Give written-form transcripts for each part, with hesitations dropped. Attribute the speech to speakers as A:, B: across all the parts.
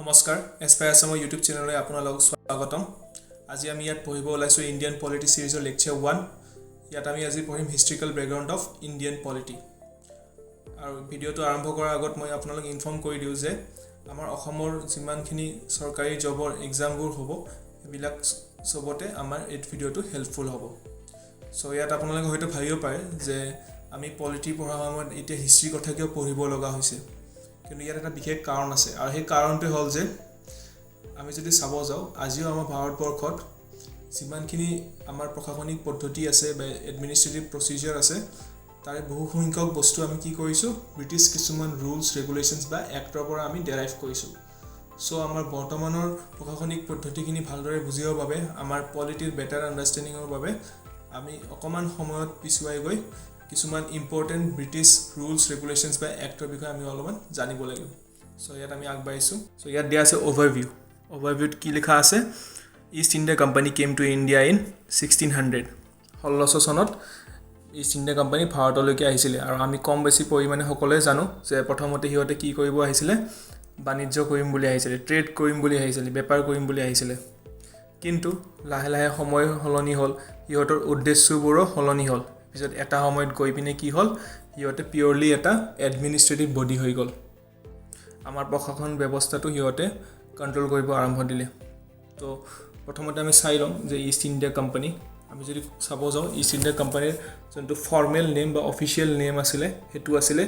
A: নমস্কাৰ এছপায়াৰ আছামৰ ইউটিউব চেনেললৈ আপোনালোকক স্বাগতম। আজি আমি ইয়াত পঢ়িব ওলাইছোঁ ইণ্ডিয়ান পলিটি সিৰিজৰ লেকচাৰ 1। ইয়াত আমি আজি পঢ়িম historical background of Indian polity. আৰু ভিডিঅ'টো আৰম্ভ কৰাৰ আগত মই আপোনালোক ইনফৰ্ম কৰি দিওঁ যে আমাৰ অসমৰ যিমানখিনি চৰকাৰী জবৰ এক্সামবোৰ হ'ব সেইবিলাক চবতে আমাৰ এই ভিডিঅ'টো হেল্পফুল হ'ব। চ' ইয়াত আপোনালোকে হয়তো ভাবিব পাৰে যে আমি পলিটি পঢ়াৰ সময়ত এতিয়া হিষ্ট্ৰীৰ কথা কিয় পঢ়িব লগা হৈছে, কিন্তু ইয়াত এটা বিশেষ কাৰণ আছে। আৰু সেই কাৰণটো হ'ল যে আমি যদি চাব যাওঁ আজিও আমাৰ ভাৰতবৰ্ষত যিমানখিনি আমাৰ প্ৰশাসনিক পদ্ধতি আছে বা এডমিনিষ্ট্ৰেটিভ প্ৰচিজিয়াৰ আছে তাৰে বহু সংখ্যক বস্তু আমি কি কৰিছোঁ ব্ৰিটিছ কিছুমান ৰুলছ ৰেগুলেশ্যনছ বা এক্টৰ পৰা আমি ডেৰাইভ কৰিছোঁ। চ' আমাৰ বৰ্তমানৰ প্ৰশাসনিক পদ্ধতিখিনি ভালদৰে বুজিবৰ বাবে আমাৰ পলিটিৰ বেটাৰ আণ্ডাৰষ্টেণ্ডিঙৰ বাবে আমি অকণমান সময়ত পিছুৱাই গৈ কিছুমান ইম্পৰ্টেণ্ট ব্ৰিটিছ ৰুলছ ৰেগুলেশ্যনছ বা এক্টৰ বিষয়ে আমি অলপমান জানিব লাগিব। চ' ইয়াত আমি আগবাঢ়িছোঁ। চ' ইয়াত দিয়া আছে অভাৰভিউত কি লিখা আছে, east India company came to India in 1600। 1600 চনত ইষ্ট ইণ্ডিয়া কোম্পানী ভাৰতলৈকে আহিছিলে। আৰু আমি কম বেছি পৰিমাণে সকলোৱে জানো যে প্ৰথমতে সিহঁতে কি কৰিব আহিছিলে, বাণিজ্য কৰিম বুলি আহিছিলে, ট্ৰেড কৰিম বুলি আহিছিলে, বেপাৰ কৰিম বুলি আহিছিলে। কিন্তু লাহে লাহে সময় সলনি হ'ল, সিহঁতৰ উদ্দেশ্যবোৰো সলনি হ'ল। পিছত এটা সময়ত গৈ পিনে কি হ'ল, সিহঁতে পিয়ৰলি এটা এডমিনিষ্ট্ৰেটিভ বডি হৈ গ'ল। আমাৰ প্ৰশাসন ব্যৱস্থাটো সিহঁতে কণ্ট্ৰল কৰিব আৰম্ভ দিলে। তো প্ৰথমতে আমি চাই ল'ম যে ইষ্ট ইণ্ডিয়া কোম্পানী, আমি যদি চাব যাওঁ ইষ্ট ইণ্ডিয়া কোম্পানীৰ যোনটো ফৰ্মেল নেম বা অফিচিয়েল নেম আছিলে সেইটো আছিলে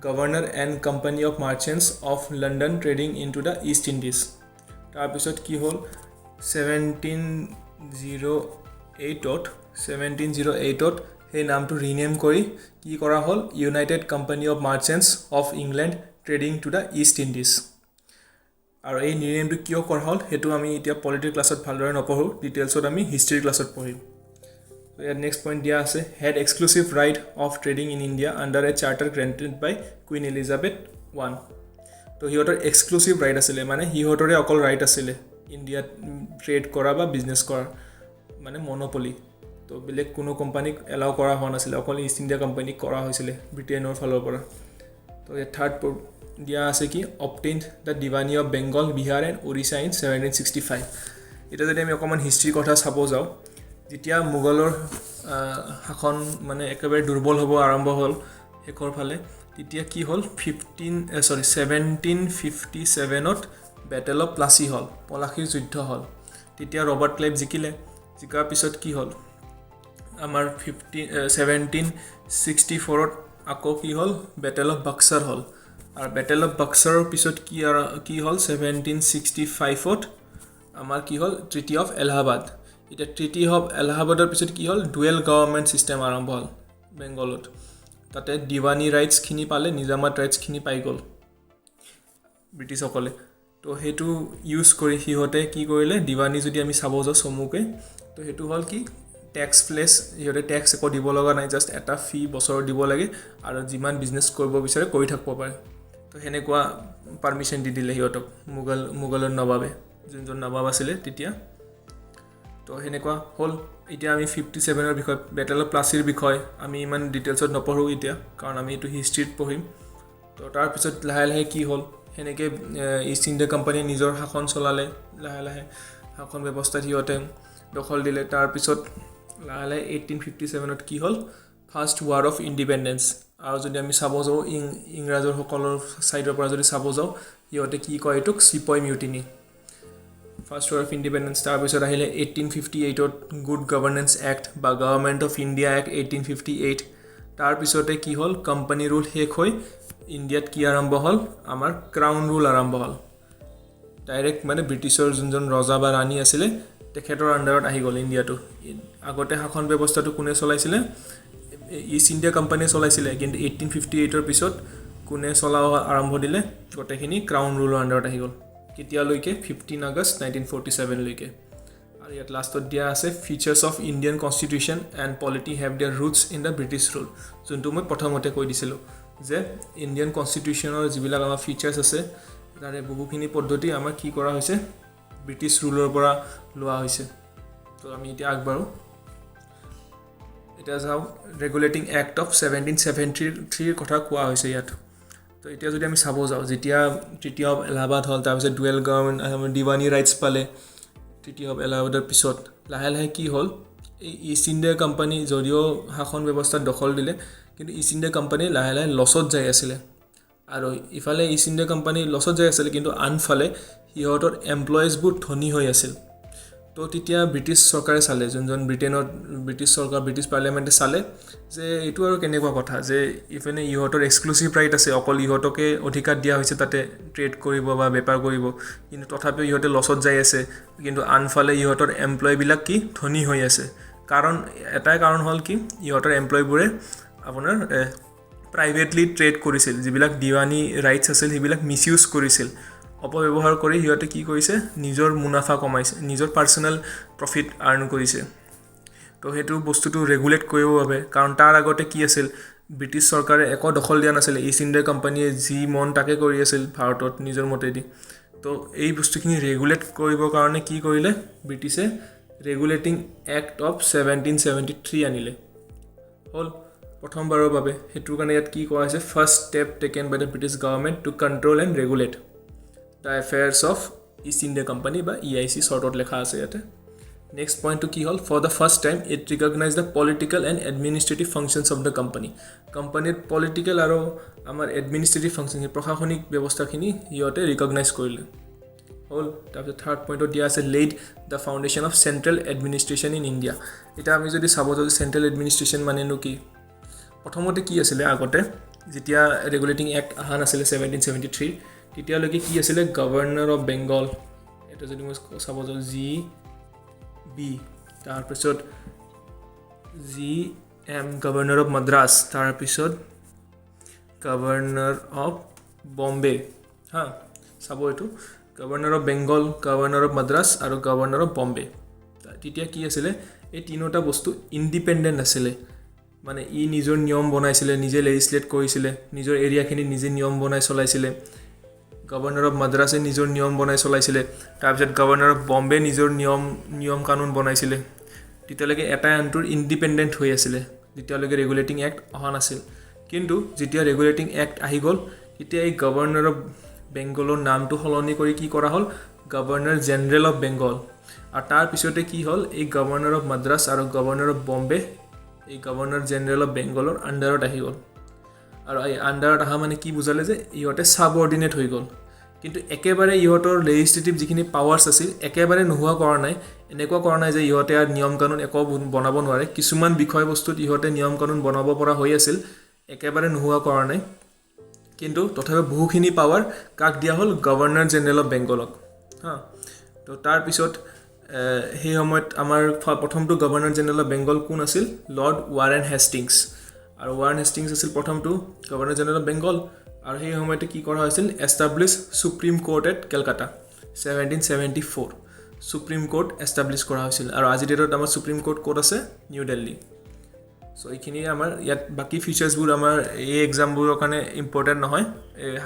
A: governor and company of merchants of London trading in to the east Indies. তাৰপিছত কি হ'ল 1708ত সেই নামটো ৰিনেম কৰি কি কৰা হ'ল, United company of merchants of England trading to the east Indies. আৰু এই ৰিনেমটো কিয় কৰা হ'ল সেইটো আমি এতিয়া পলিটিৰ ক্লাছত ভালদৰে নপঢ়োঁ, ডিটেইলছত আমি হিষ্ট্ৰীৰ ক্লাছত পঢ়িম। ইয়াত নেক্সট পইণ্ট দিয়া আছে, had exclusive right of trading in India under a charter granted by Queen Elizabeth I। তো সিহঁতৰ এক্সক্লুচিভ ৰাইট আছিলে, মানে সিহঁতৰে অকল ৰাইট আছিলে ইণ্ডিয়াত ট্ৰেড কৰা বা বিজনেছ কৰা, মানে মন'পলি। তো বেলেগ কোনো কোম্পানীক এলাউ কৰা হোৱা নাছিলে, অকল ইষ্ট ইণ্ডিয়া কোম্পানীক কৰা হৈছিলে ব্ৰিটেইনৰ ফালৰ পৰা। তো ইয়াত থাৰ্ড দিয়া আছে কি, obtained the diwani of Bengal, Bihar and Orissa in 1765। এতিয়া যদি আমি অকণমান হিষ্ট্ৰীৰ কথা চাব যাওঁ, যেতিয়া মোগলৰ শাসন মানে একেবাৰে দুৰ্বল হ'ব আৰম্ভ হ'ল শেষৰ ফালে, তেতিয়া কি হ'ল 1757ত বেটেল অফ প্লাচি হ'ল, পলাশীৰ যুদ্ধ হ'ল। তেতিয়া ৰবাৰ্ট ক্লাইভ জিকাৰ পিছত কি হ'ল, আমাৰ 1764ত আকৌ কি হ'ল, বেটেল অফ বাক্সাৰ হ'ল। আৰু বেটেল অফ বাক্সাৰৰ পিছত কি হ'ল 1765ত আমাৰ কি হ'ল, ট্ৰিটি অফ এলাহাবাদ। এতিয়া ট্ৰিটি অফ এলাহাবাদৰ পিছত কি হ'ল, ডুৱেল গভৰ্ণমেণ্ট ছিষ্টেম আৰম্ভ হ'ল বেংগলত। তাতে দিৱানী ৰাইটছখিনি পালে, নিজামাত ৰাইটছখিনি পাই গ'ল ব্ৰিটিছসকলে। তো সেইটো ইউজ কৰি সিহঁতে কি কৰিলে, দিৱানী যদি আমি চাব যাওঁ চমুকৈ, তো সেইটো হ'ল কি, টেক্স প্লেচ, সিহঁতে টেক্স একো দিব লগা নাই, জাষ্ট এটা ফি বছৰত দিব লাগে আৰু যিমান বিজনেছ কৰিব বিচাৰে কৰি থাকিব পাৰে। তো সেনেকুৱা পাৰ্মিশ্যন দি দিলে সিহঁতক মোগলৰ নবাবে, যোনজন নবাব আছিলে তেতিয়া। তো সেনেকুৱা হ'ল। এতিয়া আমি 57ৰ বিষয়, বেটেল অফ প্লাচিৰ বিষয় আমি ইমান ডিটেইলছত নপঢ়োঁ এতিয়া, কাৰণ আমি এইটো হিষ্ট্ৰীত পঢ়িম। তো তাৰপিছত লাহে লাহে কি হ'ল, সেনেকৈ ইষ্ট ইণ্ডিয়া কোম্পানীয়ে নিজৰ শাসন চলালে, লাহে লাহে শাসন ব্যৱস্থাত সিহঁতে দখল দিলে। তাৰপিছত লাহে লাহে 1857ত কি হ'ল, ফাৰ্ষ্ট ৱাৰ অফ ইণ্ডিপেণ্ডেঞ্চ। আৰু যদি আমি চাব যাওঁ ইংৰাজসকলৰ ছাইডৰ পৰা যদি চাব যাওঁ, সিহঁতে কি কয় এইটোক sepoy mutiny, first war of independence. তাৰপিছত আহিলে 1858ত গুড গভৰ্নেন্স এক্ট বা গভৰ্ণমেণ্ট অফ ইণ্ডিয়া এক্ট 1858। তাৰপিছতে কি হ'ল, কোম্পানী ৰুল শেষ হৈ ইণ্ডিয়াত কি আৰম্ভ হ'ল, আমাৰ ক্ৰাউন ৰুল আৰম্ভ হ'ল। ডাইৰেক্ট মানে ব্ৰিটিছৰ যোনজন ৰজা বা ৰাণী আছিলে তেখেতৰ আণ্ডাৰত আহি গ'ল ইণ্ডিয়াটো। আগতে শাসন ব্যৱস্থাটো কোনে চলাইছিলে, ইষ্ট ইণ্ডিয়া কোম্পানীয়ে চলাইছিলে, কিন্তু 1858ৰ পিছত কোনে চলাব আৰম্ভ দিলে, গোটেইখিনি ক্ৰাউন ৰুলৰ আণ্ডাৰত আহি গ'ল। কেতিয়ালৈকে, 15 আগষ্ট 1947লৈকে। আৰু ইয়াত লাষ্টত দিয়া আছে, features of Indian constitution and polity have their roots in the British rule. যোনটো মই প্ৰথমতে কৈ দিছিলোঁ যে ইণ্ডিয়ান কনষ্টিটিউশ্যনৰ যিবিলাক আমাৰ ফিচাৰ্ছ আছে তাৰে বহুখিনি পদ্ধতি আমাৰ কি কৰা হৈছে, ব্ৰিটিছ ৰুলৰ পৰা লোৱা হৈছে। তো আমি এতিয়া আগবাঢ়োঁ। এতিয়া যাওঁ, ৰেগুলেটিং এক্ট অফ 1773ৰ কথা কোৱা হৈছে ইয়াত। তো এতিয়া যদি আমি চাব যাওঁ যেতিয়া তৃতীয় এলাহাবাদ হ'ল তাৰপিছত ডুৱেল গভৰ্ণমেণ্ট দিৱানী ৰাইটছ পালে তৃতীয় এলাহাবাদৰ পিছত লাহে লাহে কি হ'ল এই ইষ্ট ইণ্ডিয়া কোম্পানী যদিও শাসন ব্যৱস্থাত দখল দিলে কিন্তু ইষ্ট ইণ্ডিয়া কোম্পানী লাহে লাহে লছত যাই আছিলে আৰু ইফালে ইষ্ট ইণ্ডিয়া কোম্পানী লছত যাই আছিলে কিন্তু আনফালে সিহঁতৰ এমপ্লয়িজবোৰ ধনী হৈ আছিল তো তেতিয়া ব্ৰিটিছ চৰকাৰে চালে যোনজন ব্ৰিটিছ চৰকাৰ ব্ৰিটিছ পাৰ্লিয়ামেণ্টে চালে যে এইটো আৰু কেনেকুৱা কথা যে ইফালে ইহঁতৰ এক্সক্লুচিভ ৰাইট আছে অকল ইহঁতকে অধিকাৰ দিয়া হৈছে তাতে ট্ৰেড কৰিব বা বেপাৰ কৰিব কিন্তু তথাপিও ইহঁতে লছত যাই আছে কিন্তু আনফালে ইহঁতৰ এমপ্লয়বিলাক কি ধনী হৈ আছে কাৰণ এটাই কাৰণ হ'ল কি ইহঁতৰ এমপ্লয়িবোৰে আপোনাৰ প্ৰাইভেটলি ট্ৰেড কৰিছিল যিবিলাক দিৱানী ৰাইটছ আছিল সেইবিলাক মিছইউজ কৰিছিল অপব্যৱহাৰ কৰি সিহঁতে কি কৰিছে নিজৰ মুনাফা কমাইছে নিজৰ পাৰ্চনেল প্ৰফিট আৰ্ণ কৰিছে তো সেইটো বস্তুটো ৰেগুলেট কৰিবৰ বাবে কাৰণ তাৰ আগতে কি আছিল ব্ৰিটিছ চৰকাৰে একো দখল দিয়া নাছিলে ইষ্ট ইণ্ডিয়া কোম্পানীয়ে যি মন তাকে কৰি আছিল ভাৰতত নিজৰ মতেদি তো এই বস্তুখিনি ৰেগুলেট কৰিবৰ কাৰণে কি কৰিলে ব্ৰিটিছে ৰেগুলেটিং এক্ট অফ 1773 আনিলে হ'ল প্ৰথমবাৰৰ বাবে সেইটোৰ কাৰণে ইয়াত কি কোৱা হৈছে first step taken by the British government to control and regulate the affairs of East India company বা EIC শ্বৰ্টত লেখা আছে ইয়াতে নেক্সট পইণ্টটো কি হ'ল for the first time it recognize the political and administrative functions of the কোম্পানীত political আৰু আমাৰ এডমিনিষ্ট্ৰেটিভ ফাংচন প্ৰশাসনিক ব্যৱস্থাখিনি সিহঁতে ৰিকগনাইজ কৰিলে হ'ল তাৰপিছত থাৰ্ড পইণ্টত দিয়া আছে laid the foundation of central administration in India এতিয়া আমি যদি চাব যাওঁ চেণ্ট্ৰেল এডমিনিষ্ট্ৰেশ্যন মানেনো কি প্ৰথমতে কি আছিলে আগতে যেতিয়া ৰেগুলেটিং এক্ট অহা নাছিলে 1773 তেতিয়ালৈকে কি আছিলে গভৰ্ণৰ অফ বেংগল এটা যদি মই চাব যাওঁ GB তাৰপিছত GM গভৰ্ণৰ অফ মাদ্ৰাছ তাৰপিছত গভৰ্ণৰ অফ বম্বে হা চাব এইটো governor of Bengal governor of Madras আৰু গভৰ্ণৰ অফ বম্বে তেতিয়া কি আছিলে এই তিনিটা বস্তু ইণ্ডিপেণ্ডেণ্ট আছিলে মানে ই নিজৰ নিয়ম বনাইছিলে নিজে লেজিসলেট কৰিছিলে নিজৰ এৰিয়াখিনি নিজে নিয়ম বনাই চলাইছিলে গভৰ্ণৰ অফ মাদ্ৰাছে নিজৰ নিয়ম বনাই চলাইছিলে তাৰপিছত গভৰ্ণৰ অফ বম্বে নিজৰ নিয়ম কানুন বনাইছিলে তেতিয়ালৈকে এটা আনটোৰ ইণ্ডিপেণ্ডেণ্ট হৈ আছিলে যেতিয়ালৈকে ৰেগুলেটিং এক্ট অহা নাছিল কিন্তু যেতিয়া ৰেগুলেটিং এক্ট আহি গ'ল তেতিয়া এই গভৰ্ণৰ অফ বেংগলৰ নামটো সলনি কৰি কি কৰা হ'ল গভৰ্ণৰ জেনেৰেল অফ বেংগল আৰু তাৰ পিছতে কি হ'ল এই গভৰ্ণৰ অফ মাদ্ৰাছ আৰু গভৰ্ণৰ অফ বম্বে এই গভৰ্ণৰ জেনেৰেল অফ বেংগলৰ আণ্ডাৰত আহি গ'ল আৰু এই আণ্ডাৰত অহা মানে কি বুজালে যে ইহঁতে ছাবঅৰ্ডিনেট হৈ গ'ল কিন্তু একেবাৰে ইহঁতৰ লেজিসলেটিভ যিখিনি পাৱাৰ্ছ আছিল একেবাৰে নোহোৱা কৰা নাই এনেকুৱা কৰা নাই যে ইহঁতে আৰু নিয়ম কানুন একো বনাব নোৱাৰে কিছুমান বিষয়বস্তুত ইহঁতে নিয়ম কানুন বনাব পৰা হৈ আছিল একেবাৰে নোহোৱা কৰা নাই কিন্তু তথাপি বহুখিনি পাৱাৰ কাক দিয়া হ'ল গভৰ্ণৰ জেনেৰেল অফ বেংগলক হা তো তাৰ পিছত সেই সময়ত আমাৰ প্ৰথমটো গভৰ্ণৰ জেনেৰেল অফ বেংগল কোন আছিল লৰ্ড ৱাৰেন হেষ্টিংছ আৰু ৱাৰেন হেষ্টিংছ আছিল প্ৰথমটো গভৰ্ণৰ জেনেৰেল অফ বেংগল আৰু সেই সময়তে কি কৰা হৈছিল establish supreme court at Calcutta 1774 supreme court establish কৰা হৈছিল আৰু আজি ডেটত আমাৰ সুপ্ৰিম কোৰ্ট ক'ত আছে নিউ দিল্লী সো এইখিনি আমাৰ ইয়াত বাকি ফিচাৰ্ছবোৰ আমাৰ এই এক্সামবোৰৰ কাৰণে ইম্পৰ্টেণ্ট নহয়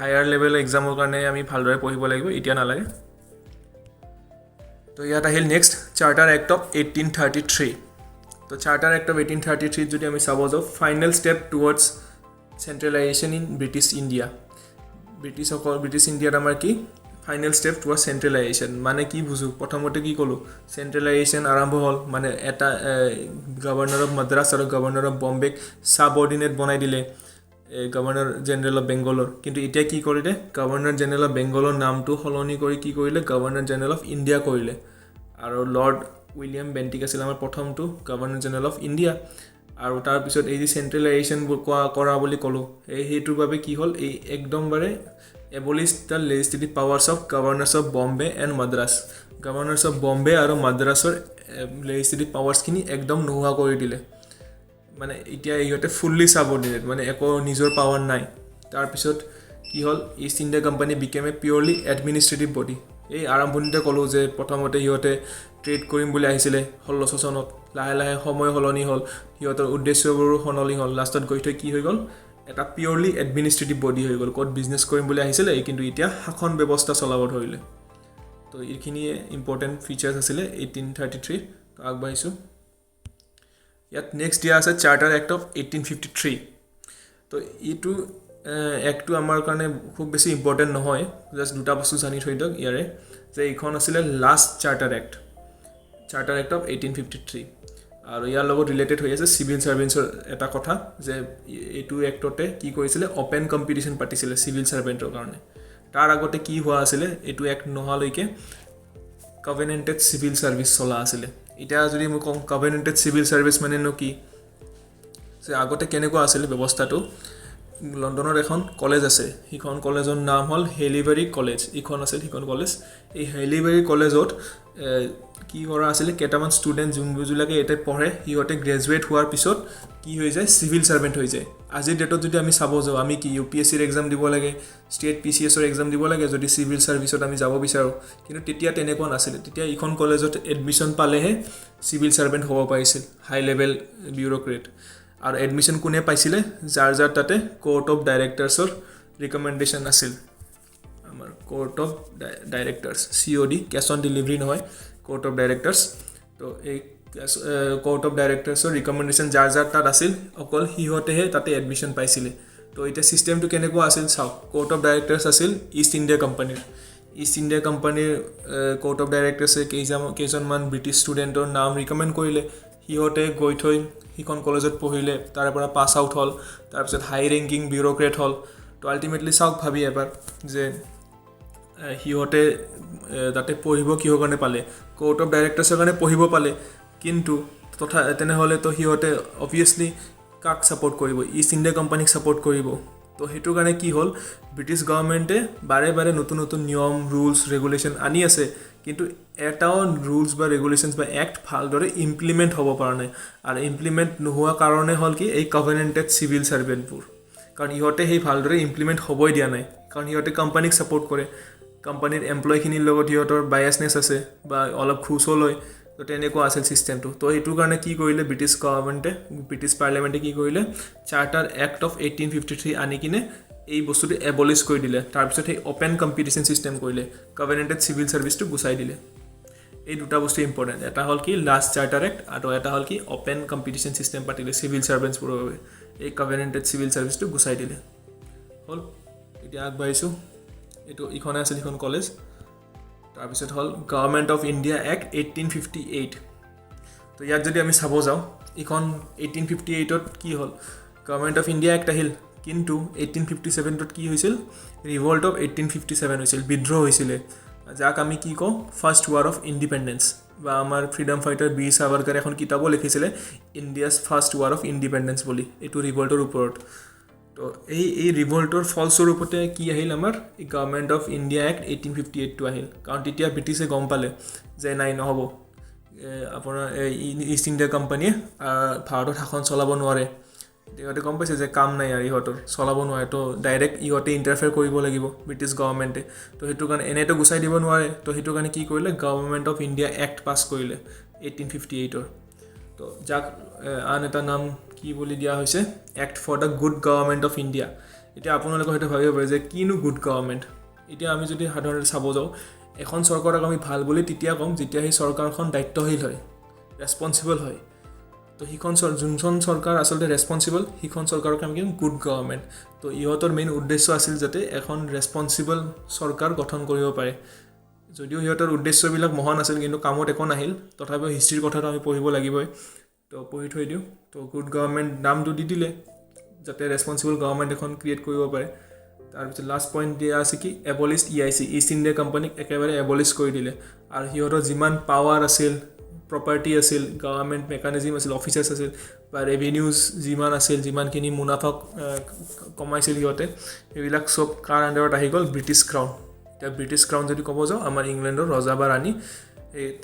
A: হায়াৰ লেভেল এক্সামৰ কাৰণে আমি ভালদৰে পঢ়িব লাগিব এতিয়া নালাগে তো ইয়াত আহিল নেক্সট চাৰ্টাৰ এক্ট অফ 1833 তো চাৰ্টাৰ এক্ট অফ 1833 যদি আমি চাব যাওঁ final step towards centralization in British India British ইণ্ডিয়াত আমাৰ কি ফাইনেল ষ্টেপ টুৱাৰ্ডছ চেণ্ট্ৰেলাইজেশ্যন মানে কি বুজোঁ প্ৰথমতে কি ক'লোঁ চেণ্ট্ৰেলাইজেশ্যন আৰম্ভ হ'ল মানে এটা গভৰ্ণৰ অফ মাদ্ৰাছ আৰু গভৰ্ণৰ অফ বম্বেক ছাবঅৰ্ডিনেট বনাই দিলে গভৰ্ণৰ জেনেৰেল অফ বেংগলৰ কিন্তু এতিয়া কি কৰিলে গভৰ্ণৰ জেনেৰেল অফ বেংগলৰ নামটো সলনি কৰি কি কৰিলে গভৰ্ণৰ জেনেৰেল অফ ইণ্ডিয়া কৰিলে আৰু লৰ্ড উইলিয়াম বেণ্টিক আছিল আমাৰ প্ৰথমটো গভৰ্ণৰ জেনেৰেল অফ ইণ্ডিয়া আৰু তাৰপিছত এই যে চেণ্ট্ৰেলাইজেশ্যনবোৰ কৰা বুলি ক'লোঁ সেইটোৰ বাবে কি হ'ল এই একদমবাৰে abolish the legislative powers of governors of Bombay and Madras governors of Bombay আৰু মাদ্ৰাছৰ লেজিসলেটিভ পাৱাৰ্ছখিনি একদম নোহোৱা কৰি দিলে মানে এতিয়া ইহঁতে ফুল্লি ছাবঅৰ্ডিনেট মানে একো নিজৰ পাৱাৰ নাই তাৰপিছত কি হ'ল ইষ্ট ইণ্ডিয়া কোম্পানী বিকেম এ পিয়ৰলি এডমিনিষ্ট্ৰেটিভ বডি এই আৰম্ভণিতে ক'লোঁ যে প্ৰথমতে সিহঁতে ট্ৰেড কৰিম বুলি আহিছিলে 1600 চনত লাহে লাহে সময় সলনি হ'ল সিহঁতৰ উদ্দেশ্যবোৰো সলনি হ'ল লাষ্টত গৈ থৈ কি হৈ গ'ল এটা পিয়ৰলি এডমিনিষ্ট্ৰেটিভ বডি হৈ গ'ল ক'ত বিজনেছ কৰিম বুলি আহিছিলে কিন্তু এতিয়া শাসন ব্যৱস্থা চলাব ধৰিলে তো এইখিনিয়ে ইম্পৰ্টেণ্ট ফিচাৰ্ছ আছিলে 1833 তো আগবাঢ়িছোঁ ইয়াত নেক্সট দিয়া আছে চাৰ্টাৰ এক্ট অফ 1853 তো এইটো এক্টটো আমাৰ কাৰণে খুব বেছি ইম্পৰ্টেণ্ট নহয়, জাষ্ট দুটা বস্তু জানি থৈ দিয়ক ইয়াৰে, যে এইখন আছিলে লাষ্ট চাৰ্টাৰ এক্ট অফ 1853, আৰু ইয়াৰ লগত ৰিলেটেড হৈ আছে চিভিল ছাৰ্ভেণ্টছৰ এটা কথা, যে এইটো এক্টতে কি কৰিছিলে, অপেন কম্পিটিশ্যন পাতিছিলে চিভিল ছাৰ্ভেণ্টৰ কাৰণে। তাৰ আগতে কি হোৱা আছিলে, এইটো এক্ট নোহোৱালৈকে কভেনেণ্টেড চিভিল ছাৰ্ভিচ চলা আছিলে। এতিয়া যদি মই কওঁ কভেনেণ্টেড চিভিল ছাৰ্ভিচ মানেনো কি, যে আগতে কেনেকুৱা আছিলে ব্যৱস্থাটো, লণ্ডনত এখন কলেজ আছে, সেইখন কলেজৰ নাম হ'ল হেলিবেৰী কলেজ, এইখন আছিল সেইখন কলেজ। এই হেলিবেৰী কলেজত কি কৰা আছিলে, কেইটামান ষ্টুডেণ্ট যোনবিলাকে ইয়াতে পঢ়ে সিহঁতে গ্ৰেজুৱেট হোৱাৰ পিছত কি হৈ যায়, চিভিল ছাৰ্ভেণ্ট হৈ যায়। আজিৰ ডেটত যদি আমি চাব যাওঁ, আমি কি UPSCৰ এক্সাম দিব লাগে, ষ্টেট PCSৰ এক্সাম দিব লাগে যদি চিভিল ছাৰ্ভিচত আমি যাব বিচাৰোঁ, কিন্তু তেতিয়া তেনেকুৱা নাছিলে। তেতিয়া এইখন কলেজত এডমিশ্যন পালেহে চিভিল ছাৰ্ভেণ্ট হ'ব পাৰিছিল, হাই লেভেল বিউৰ'ক্ৰেট। আৰু এডমিশ্যন কোনে পাইছিলে, যাৰ তাতে কোৰ্ট অফ ডাইৰেক্টৰ্ছৰ ৰিকমেণ্ডেশ্যন আছিল। আমাৰ court of directors, COD, cash on delivery নহয়, কোৰ্ট অফ ডাইৰেক্টৰ্ছ। তো এই কোৰ্ট অফ ডাইৰেক্টৰ্ছৰ ৰিকমেণ্ডেশ্যন যাৰ তাত আছিল, অকল সিহঁতেহে তাতে এডমিশ্যন পাইছিলে। তো এতিয়া ছিষ্টেমটো কেনেকুৱা আছিল চাওক, কোৰ্ট অফ ডাইৰেক্টৰ্ছ আছিল ইষ্ট ইণ্ডিয়া কোম্পানীৰ কোৰ্ট অফ ডাইৰেক্টৰ্ছে কেইজনমান ব্ৰিটিছ ষ্টুডেণ্টৰ নাম ৰিকমেণ্ড কৰিলে, সিহঁতে গৈ থৈ সেইখন কলেজত পঢ়িলে, তাৰে পৰা পাছ আউট হ'ল, তাৰপিছত হাই ৰেংকিং বিউৰ'ক্ৰেট হ'ল। তো আল্টিমেটলি চাওক ভাবি এবাৰ, যে সিহঁতে তাতে পঢ়িব কিহৰ কাৰণে পালে, কোৰ্ট অফ ডাইৰেক্টৰ্ছৰ কাৰণে পঢ়িব পালে, কিন্তু তেনেহ'লেতো সিহঁতে অবভিয়াছলি কাক ছাপৰ্ট কৰিব, ইষ্ট ইণ্ডিয়া কোম্পানীক ছাপৰ্ট কৰিব। তো সেইটোৰ কাৰণে কি হ'ল, ব্ৰিটিছ গভৰ্ণমেণ্টে বাৰে বাৰে নতুন নিয়ম ৰুলছ ৰেগুলেশ্যন আনি আছে, কিন্তু এটাও ৰুলছ বা ৰেগুলেশ্যনছ বা এক্ট ভালদৰে ইমপ্লিমেণ্ট হ'ব পৰা নাই। আৰু ইমপ্লিমেণ্ট নোহোৱা কাৰণে হ'ল কি, এই কভেনেণ্টেড চিভিল ছাৰ্ভেণ্টবোৰ, কাৰণ ইহঁতে সেই ভালদৰে ইমপ্লিমেণ্ট হ'বই দিয়া নাই, কাৰণ সিহঁতে কোম্পানীক ছাপৰ্ট কৰে, কোম্পানীৰ এমপ্লয়খিনিৰ লগত সিহঁতৰ বায়াছনেছ আছে বা অলপ ঘুচো লয়। তো তেনেকুৱা আছিল ছিষ্টেমটো। তো সেইটোৰ কাৰণে কি কৰিলে ব্ৰিটিছ পাৰ্লিয়ামেণ্টে কি কৰিলে, চাৰ্টাৰ এক্ট অফ 1853 আনি কিনে এই বস্তুটো এবলিছ কৰি দিলে। তাৰপিছত সেই অপেন কম্পিটিশ্যন ছিষ্টেম কৰিলে, কভেনেণ্টেড চিভিল ছাৰ্ভিচটো গুচাই দিলে। এই দুটা বস্তু ইম্পৰ্টেণ্ট, এটা হ'ল কি লাষ্ট চাৰ্টাৰ এক্ট, আৰু এটা হ'ল কি অপেন কম্পিটিশ্যন ছিষ্টেম পাতিলে চিভিল ছাৰ্ভেণ্টছবোৰৰ বাবে। এই কভেনেণ্টেড চিভিল ছাৰ্ভিচটো গুচাই দিলে। হ'ল, এতিয়া আগবাঢ়িছোঁ। ইখনে আছিল সিখন কলেজ। তাৰপিছত হ'ল গভৰ্ণমেণ্ট অফ ইণ্ডিয়া এক্ট 1858। তো ইয়াত যদি আমি চাব যাওঁ, এইখন 1858ত কি হ'ল, গভৰ্ণমেণ্ট অফ ইণ্ডিয়া এক্ট আহিল, কিন্তু 1857ত কি হৈছিল, ৰিভল্ট অফ 1857 হৈছিল, বিদ্ৰোহ হৈছিলে, যাক আমি কি কওঁ ফাৰ্ষ্ট ৱাৰ অফ ইণ্ডিপেণ্ডেঞ্চ, বা আমাৰ ফ্ৰীডম ফাইটাৰ বীৰ সাভাৰকাৰে এখন কিতাপো লিখিছিলে India's first war of independence বুলি, এইটো ৰিভল্টৰ ওপৰত। তো এই ৰিভল্টৰ ফলস্বৰূপতে কি আহিল, আমাৰ এই গভৰ্ণমেণ্ট অফ ইণ্ডিয়া এক্ট 1858টো আহিল। কাৰণ তেতিয়া ব্ৰিটিছে গম পালে যে নাই, নহ'ব, আপোনাৰ ইষ্ট ইণ্ডিয়া কোম্পানীয়ে ভাৰতত শাসন চলাব নোৱাৰে। ইহঁতে গম পাইছে যে কাম নাই আৰু ইহঁতৰ চলাব নোৱাৰে, তো ডাইৰেক্ট ইহঁতে ইণ্টাৰফেয়াৰ কৰিব লাগিব ব্ৰিটিছ গভৰ্ণমেণ্টে। তো সেইটো কাৰণে এনেইতো গুচাই দিব নোৱাৰে, তো সেইটো কাৰণে কি কৰিলে, গভৰ্ণমেণ্ট অফ ইণ্ডিয়া এক্ট পাছ কৰিলে 1858ৰ। তো যাক আন এটা নাম কি বুলি দিয়া হৈছে, act for the good government of India. এতিয়া আপোনালোকে হয়তো ভাবিব পাৰে যে কিনো গুড গভৰ্ণমেণ্ট। এতিয়া আমি যদি সাধাৰণতে চাব যাওঁ, এখন চৰকাৰক আমি ভাল বুলি তেতিয়া ক'ম যেতিয়া সেই চৰকাৰখন দায়িত্বশীল হয়, ৰেছপনচিবল হয়। তো যোনখন চৰকাৰ আচলতে ৰেছপনচিবল, সেইখন চৰকাৰক আমি কিম গুড গভৰ্ণমেণ্ট। তো ইহঁতৰ মেইন উদ্দেশ্য আছিল যাতে এখন ৰেছপনচিবল চৰকাৰ গঠন কৰিব পাৰে। যদিও সিহঁতৰ উদ্দেশ্যবিলাক মহান আছিল, কিন্তু কামত একো নাহিল, তথাপিও হিষ্ট্ৰীৰ কথাটো আমি পঢ়িব লাগিবই। তো পঢ়ি থৈ দিওঁ। তো গুড গভৰ্ণমেণ্ট নামটো দি দিলে যাতে ৰেছপনচিবল গভৰ্ণমেণ্ট এখন ক্ৰিয়েট কৰিব পাৰে। তাৰপিছত লাষ্ট পইণ্ট দিয়া আছে কি, এবলিষ্ট EIC, ইষ্ট ইণ্ডিয়া কোম্পানীক একেবাৰে এবলিষ্ট কৰি দিলে। আৰু সিহঁতৰ যিমান পাৱাৰ আছিল, প্ৰপাৰ্টি আছিল, গভৰ্ণমেণ্ট মেকানিজিম আছিল, অফিচাৰ্ছ আছিল, বা ৰেভিনিউজ যিমান আছিল, যিমানখিনি মুনাফা কমাইছিল সিহঁতে, সেইবিলাক চব কাৰ আণ্ডাৰত আহি গ'ল, ব্ৰিটিছ ক্ৰাউন। এতিয়া ব্ৰিটিছ ক্ৰাউন যদি ক'ব যাওঁ, আমাৰ ইংলেণ্ডৰ ৰজা বা ৰাণী,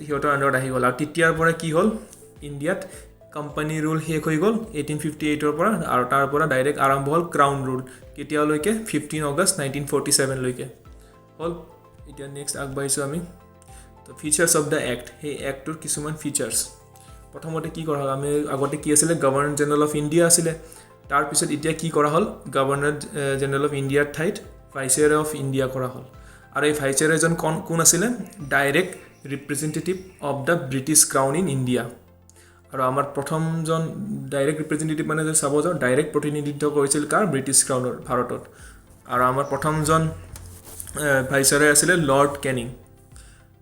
A: সিহঁতৰ আণ্ডাৰত আহি গ'ল। আৰু তেতিয়াৰ পৰা কি হ'ল, ইণ্ডিয়াত কোম্পানী ৰুল শেষ হৈ গ'ল 1858ৰ পৰা, আৰু তাৰ পৰা ডাইৰেক্ট আৰম্ভ হ'ল ক্ৰাউন ৰুল। কেতিয়ালৈকে, 15 আগষ্ট 1947লৈকে হ'ল। এতিয়া নেক্সট আগবাঢ়িছোঁ আমি। তো ফিচাৰ্ছ অফ দ্য এক্ট, সেই এক্টটোৰ কিছুমান ফিচাৰ্ছ। প্ৰথমতে কি কৰা হ'ল, আমি আগতে কি আছিলে, গভৰ্ণৰ জেনেৰেল অফ ইণ্ডিয়া আছিলে। তাৰপিছত এতিয়া কি কৰা হ'ল, গভৰ্ণৰ জেনেৰেল অফ ইণ্ডিয়াৰ ঠাইত ভাইচৰয় অফ ইণ্ডিয়া কৰা হ'ল। আৰু এই ভাইচৰয়জন কোন আছিলে, direct representative of the British crown in India. আৰু আমাৰ প্ৰথমজন ডাইৰেক্ট ৰিপ্ৰেজেণ্টেটিভ মানে যে চাব যাওঁ ডাইৰেক্ট প্ৰতিনিধিত্ব কৰিছিল কাৰ ব্ৰিটিছ ক্ৰাউনৰ ভাৰতত আৰু আমাৰ প্ৰথমজন ভাইচাৰয় আছিলে লৰ্ড কেনিং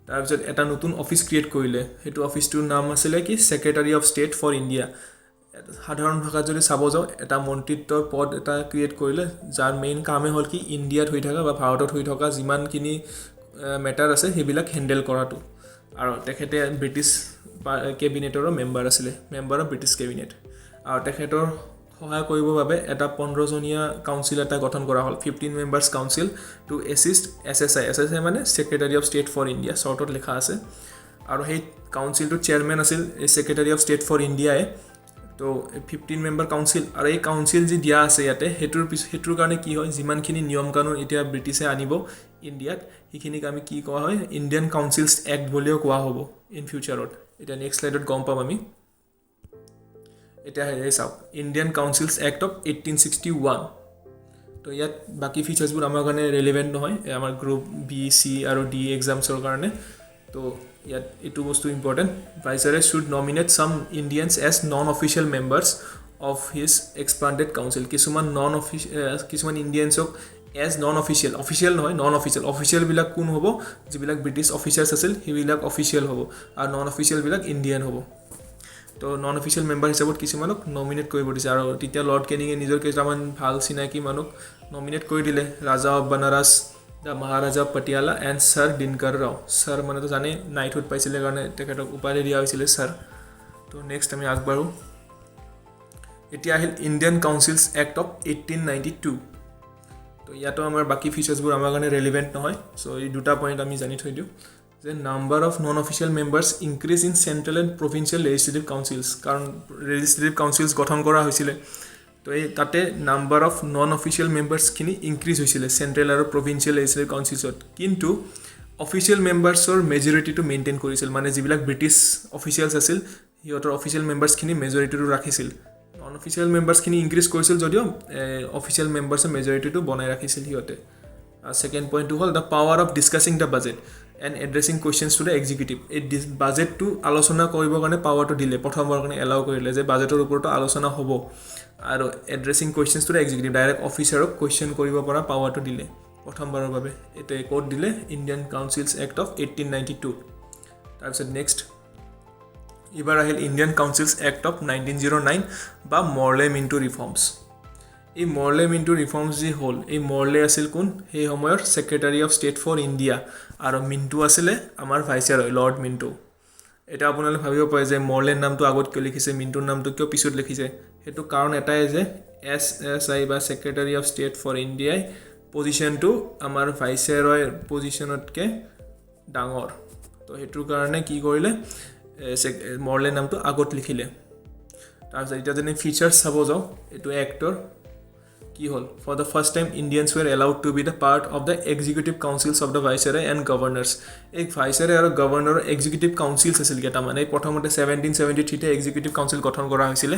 A: তাৰপিছত এটা নতুন অফিচ ক্ৰিয়েট কৰিলে সেইটো অফিচটোৰ নাম আছিলে কি secretary of state for India সাধাৰণ ভাষাত যদি চাব যাওঁ এটা মন্ত্ৰিত্বৰ পদ এটা ক্ৰিয়েট কৰিলে যাৰ মেইন কামে হ'ল কি ইণ্ডিয়াত হৈ থকা বা ভাৰতত হৈ থকা যিমানখিনি মেটাৰ আছে সেইবিলাক হেণ্ডেল কৰাটো আৰু তেখেতে ব্ৰিটিছ কেবিনেটৰো মেম্বাৰ আছিলে মেম্বাৰ অফ ব্ৰিটিছ কেবিনেট আৰু তেখেতৰ সহায় কৰিবৰ বাবে এটা 15জনীয়া কাউন্সিল এটা গঠন কৰা হ'ল 15 members council to assist SSI মানে secretary of state for India শ্বৰ্টত লিখা আছে আৰু সেই কাউন্সিলটোৰ চেয়াৰমেন আছিল ছেক্ৰেটাৰী অফ ষ্টেট ফৰ ইণ্ডিয়াই তো 15 মেম্বাৰ কাউন্সিল আৰু এই কাউন্সিল যি দিয়া আছে ইয়াতে সেইটোৰ কাৰণে কি হয় যিমানখিনি নিয়ম কানুন এতিয়া ব্ৰিটিছে আনিব ইণ্ডিয়াত সেইখিনিক আমি কি কোৱা হয় ইণ্ডিয়ান কাউন্সিলছ এক্ট বুলিও কোৱা হ'ব ইন ফিউচাৰত এটা নেক্সট স্লাইডত গম পাম আমি এটা হেৰি চাওক ইণ্ডিয়ান কাউন্সিলছ এক্ট অফ 1861 তো ইয়াত বাকি ফিচাৰ্ছবোৰ আমাৰ কাৰণে ৰেলেভেণ্ট নহয় আমাৰ গ্ৰুপ বি চি আৰু ডি এক্সামছৰ কাৰণে তো ইয়াত এইটো বস্তু important viceroy should nominate some Indians as non official members of his expanded council কিছুমান ইণ্ডিয়ানছক এজ নন অফিচিয়েল নহয় নন অফিচিয়েলবিলাক কোন হ'ব যিবিলাক ব্ৰিটিছ অফিচাৰ্ছ আছিল সেইবিলাক অফিচিয়েল হ'ব আৰু নন অফিচিয়েলবিলাক ইণ্ডিয়ান হ'ব তো নন অফিচিয়েল মেম্বাৰ হিচাপত কিছুমানক নমিনেট কৰিব দিছে আৰু তেতিয়া লৰ্ড কেনিঙে নিজৰ কেইটামান ভাল চিনাকি মানুহক নমিনেট কৰি দিলে Raja of Banaras the maharaja Patiala and sir Dinkar Rao sir মানেতো জানে নাইটহুড পাইছিলে কাৰণে তেখেতক উপাধি দিয়া হৈছিলে ছাৰ তো নেক্সট আমি আগবাঢ়োঁ এতিয়া আহিল ইণ্ডিয়ান কাউন্সিলছ এক্ট অফ 1892 তো ইয়াতো আমাৰ বাকী ফিচাৰ্ছবোৰ আমাৰ কাৰণে ৰেলিভেণ্ট নহয় চ' এই দুটা পইণ্ট আমি জানি থৈ দিওঁ যে number of non official members increase in central and provincial legislative councils কাৰণ লেজিছলেটিভ কাউন্সিলছ গঠন কৰা হৈছিলে তো এই তাতে নাম্বাৰ অফ নন অফিচিয়েল মেম্বাৰ্ছখিনি ইনক্ৰিজ হৈছিলে চেণ্ট্ৰেল আৰু প্ৰভিঞ্চিয়েল লেজিছলেটিভ কাউন্সিলছত কিন্তু অফিচিয়েল মেম্বাৰ্ছৰ মেজৰিটিটো মেইনটেইন কৰিছিল মানে যিবিলাক ব্ৰিটিছ অফিচিয়েলছ আছিল সিহঁতৰ অফিচিয়েল মেম্বাৰ্ছখিনি মেজৰিটিটো ৰাখিছিল নন অফিচিয়েল মেম্বাৰ্ছখিনি ইনক্ৰিজ কৰিছিল যদিও অফিচিয়েল মেম্বাৰ্ছে মেজৰিটিটো বনাই ৰাখিছিল সিহঁতে ছেকেণ্ড পইণ্টটো হ'ল the power of discussing the budget and addressing questions to the executive এই বাজেটটো আলোচনা কৰিবৰ কাৰণে পাৱাৰটো দিলে প্ৰথমবাৰৰ কাৰণে এলাউ কৰিলে যে বাজেটৰ ওপৰতো আলোচনা হ'ব আৰু addressing questions to the executive direct অফিচাৰক কুৱেশ্যন কৰিব পৰা পাৱাৰটো দিলে প্ৰথমবাৰৰ বাবে এতিয়া ক'ত দিলে ইণ্ডিয়ান কাউন্সিলছ এক্ট অফ 1892 তাৰপিছত নেক্সট এইবাৰ আহিল ইণ্ডিয়ান কাউন্সিলছ এক্ট অফ 1909 বা মৰলে মিণ্টো ৰিফৰ্মছ এই মৰলে মিণ্টো ৰিফৰ্মছ যি হ'ল এই মৰলে আছিল কোন সেই সময়ৰ secretary of state for India আৰু মিণ্টো আছিলে আমাৰ ভাইচাৰয় লৰ্ড মিণ্টো এটা আপোনালোকে ভাবিব পাৰে যে মৰলেৰ নামটো আগত কিয় লিখিছে মিণ্টোৰ নামটো কিয় পিছত লিখিছে সেইটো কাৰণ এটাই যে SSI বা ছেক্ৰেটাৰী অফ ষ্টেট ফৰ ইণ্ডিয়াই পজিশ্যনটো আমাৰ ভাইচাৰয়ৰ পজিশ্যনতকৈ ডাঙৰ তো সেইটোৰ কাৰণে কি কৰিলে মৰলে নামটো আগত লিখিলে তাৰপিছত এতিয়া যদি ফিচাৰ্ছ চাব যাওঁ এইটো এক্টৰ কি হ'ল for the first time Indians were allowed to be the part of the executive councils of the viceroy and governors এই ভাইচাৰয় আৰু গভৰ্ণৰৰ এক্সিকিউটিভ কাউন্সিলছ আছিল কেইটামান এই প্ৰথমতে 1773তে এক্সিকিউটিভ কাউন্সিল গঠন কৰা হৈছিলে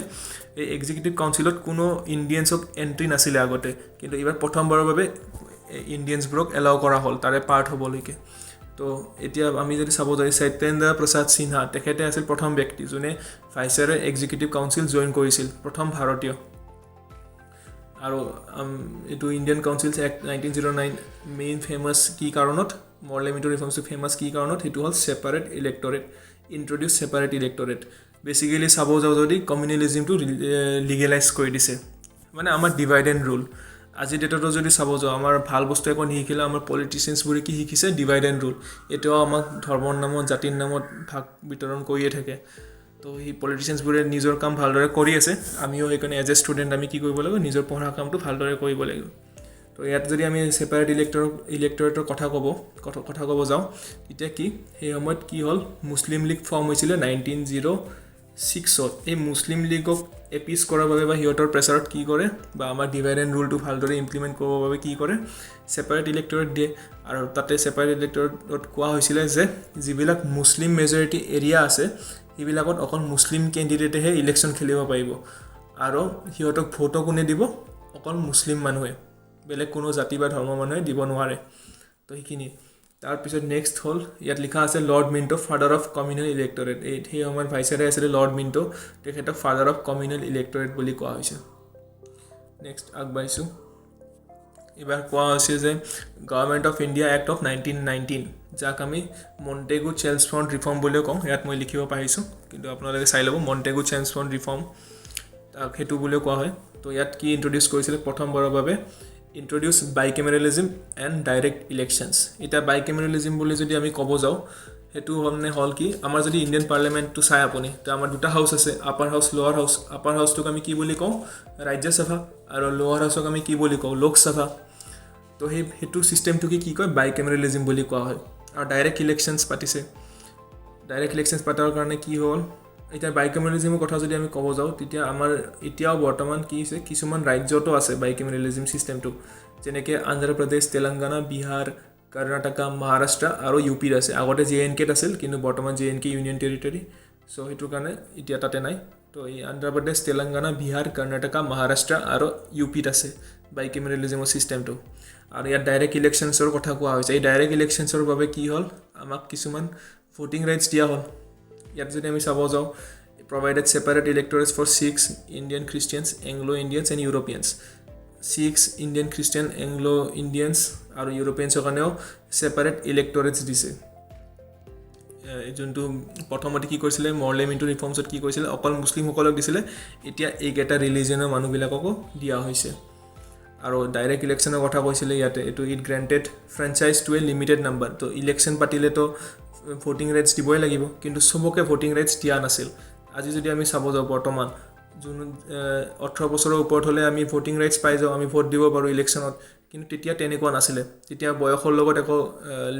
A: এই এক্সিকিউটিভ কাউন্সিলত কোনো ইণ্ডিয়ানছক এণ্ট্ৰি নাছিলে আগতে কিন্তু এইবাৰ প্ৰথমবাৰৰ বাবে ইণ্ডিয়ানছবোৰক এলাউ কৰা হ'ল তাৰে পাৰ্ট হ'বলৈকে তো এতিয়া আমি যদি চাব যাওঁ সত্যেন্দ্ৰ প্ৰসাদ সিনহা তেখেতে আছিল প্ৰথম ব্যক্তি যোনে ভাইচাৰয় এক্সিকিউটিভ কাউন্সিল জইন কৰিছিল প্ৰথম ভাৰতীয় আৰু এইটো ইণ্ডিয়ান কাউন্সিলছ এক্ট 1909 মেইন ফেমাছ কি কাৰণত মৰলে মিণ্টো ৰিফৰ্মছটো ফেমাছ কি কাৰণত সেইটো হ'ল ছেপাৰেট ইলেক্টৰেট ইণ্ট্ৰডিউচ ছেপাৰেট ইলেক্টৰেট বেচিকেলি চাব যাওঁ যদি কমিউনেলিজিমটো লিগেলাইজ কৰি দিছে মানে আমাৰ ডিভাইড এণ্ড ৰুল আজি ডেটতো যদি চাব যাওঁ আমাৰ ভাল বস্তু একো নিশিকিলে আমাৰ পলিটিচিয়ানছবোৰে কি শিকিছে ডিভাইড এণ্ড ৰুল এতিয়াও আমাক ধৰ্মৰ নামত জাতিৰ নামত ভাগ বিতৰণ কৰিয়ে থাকে তো সেই পলিটিচিয়ানছবোৰে নিজৰ কাম ভালদৰে কৰি আছে আমিও সেইকাৰণে এজ এ ষ্টুডেণ্ট আমি কি কৰিব লাগিব নিজৰ পঢ়া কামটো ভালদৰে কৰিব লাগিব তো ইয়াত যদি আমি ছেপাৰেট ইলেক্টৰেটৰ কথা ক'ব যাওঁ তেতিয়া কি সেই সময়ত কি হ'ল মুছলিম লীগ ফৰ্ম হৈছিলে 1906ত এই মুছলিম লীগক এপিছ কৰাৰ বাবে বা সিহঁতৰ প্ৰেছাৰত কি কৰে বা আমাৰ ডিভাইড এণ্ড ৰুলটো ভালদৰে ইমপ্লিমেণ্ট কৰিবৰ বাবে কি কৰে ছেপাৰেট ইলেক্টৰেট দিয়ে আৰু তাতে ছেপাৰেট ইলেক্টৰেটত কোৱা হৈছিলে যে যিবিলাক মুছলিম মেজৰিটি এৰিয়া আছে সেইবিলাকত অকল মুছলিম কেণ্ডিডেটেহে ইলেকশ্যন খেলিব পাৰিব আৰু সিহঁতক ভোটো কোনে দিব অকল মুছলিম মানুহে বেলেগ কোনো জাতি বা ধৰ্মৰ মানুহে দিব নোৱাৰে তো সেইখিনি তাৰপিছত নেক্সট হ'ল ইয়াত লিখা আছে Lord Minto father of communal electorate. সেই সময়ত ভাইচৰয় আছিলে লৰ্ড মিণ্টো, তেখেতক ফাদাৰ অফ কমিউনেল ইলেক্টৰেট বুলি কোৱা হৈছে। নেক্সট আগবাঢ়িছোঁ। এইবাৰ কোৱা হৈছে যে government of India act of 1919, যাক আমি মণ্টেগু চেমছফৰ্ড ৰিফৰ্ম বুলিও কওঁ। ইয়াত মই লিখিব পাৰিছোঁ, কিন্তু আপোনালোকে চাই ল'ব মণ্টেগু চেমছফৰ্ড ৰিফৰ্ম, তাক সেইটো বুলিও কোৱা হয়। তো ইয়াত কি ইণ্ট্ৰডিউচ কৰিছিলে প্ৰথমবাৰৰ বাবে, ইণ্ট্ৰডিউচ বাইকেমেৰেলিজিম এণ্ড ডাইৰেক্ট ইলেকশ্যনছ। এতিয়া বাইকেমেৰেলিজিম বুলি যদি আমি ক'ব যাওঁ, সেইটো হ'ল কি, আমাৰ যদি ইণ্ডিয়ান পাৰ্লিয়ামেণ্টটো চাই আপুনি, তো আমাৰ দুটা হাউচ আছে, আপাৰ হাউচ লোৱাৰ হাউচ। আপাৰ হাউচটোক আমি কি বুলি কওঁ, ৰাজ্যসভা, আৰু লোৱাৰ হাউচক আমি কি বুলি কওঁ, লোকসভা। তো সেইটো ছিষ্টেমটোক কি কয়, বাইকেমেৰেলিজিম বুলি কোৱা হয়। আৰু ডাইৰেক্ট ইলেকশ্যনছ পাতিছে। ডাইৰেক্ট ইলেকশ্যনছ পতাৰ কাৰণে কি হ'ল, এতিয়া বাইকেমেৰেলিজিমৰ কথা যদি আমি ক'ব যাওঁ, তেতিয়া আমাৰ এতিয়াও বৰ্তমান কি হৈছে, কিছুমান ৰাজ্যতো আছে বাইকেমেৰেলিজিম ছিষ্টেমটো, যেনেকৈ অন্ধ্ৰপ্ৰদেশ, তেলেংগানা, বিহাৰ, কৰ্ণাটকা, মহাৰাষ্ট্ৰ আৰু ইউ পিত আছে। আগতে JNK আছিল, কিন্তু বৰ্তমান JNK ইউনিয়ন টেৰিটৰী, চ' সেইটো কাৰণে এতিয়া তাতে নাই। তো এই অন্ধ্ৰপ্ৰদেশ, তেলেংগানা, বিহাৰ, কৰ্ণাটকা, মহাৰাষ্ট্ৰ আৰু ইউ পিত আছে বাইকেমেৰেলিজিমৰ ছিষ্টেমটো। আৰু ইয়াত ডাইৰেক্ট ইলেকশ্যনছৰ কথা কোৱা হৈছে। এই ডাইৰেক্ট ইলেকশ্যনছৰ বাবে কি হ'ল, আমাক কিছুমান ভোটিং ৰাইটছ দিয়া হ'ল। ইয়াত যদি আমি চাব যাওঁ, provided separate electorates for Sikhs, Indian Christians, Anglo Indians and Europeans. Sikhs, Indian Christian, Anglo Indians আৰু ইউৰোপিয়ানছৰ কাৰণেও ছেপাৰেট ইলেক্টৰেটছ দিছে। যোনটো প্ৰথমতে কি কৰিছিলে, মৰ্লে মিণ্টো ৰিফৰ্মছত কি কৰিছিলে, অকল মুছলিমসকলক দিছিলে, এতিয়া এইকেইটা ৰিলিজনৰ মানুহবিলাককো দিয়া হৈছে। আৰু ডাইৰেক্ট ইলেকশ্যনৰ কথা কৈছিলে ইয়াতে, এইটো it granted franchise to a limited number. তো ইলেকশ্যন পাতিলেতো ভোটিং ৰাইটছ দিবই লাগিব, কিন্তু চবকে ভোটিং ৰাইটছ দিয়া নাছিল। আজি যদি আমি চাব যাওঁ, বৰ্তমান যোন 18 বছৰৰ ওপৰত হ'লে আমি ভোটিং ৰাইটছ পাই যাওঁ, আমি ভোট দিব পাৰোঁ ইলেকশ্যনত। কিন্তু তেতিয়া তেনেকুৱা নাছিলে, তেতিয়া বয়সৰ লগত একো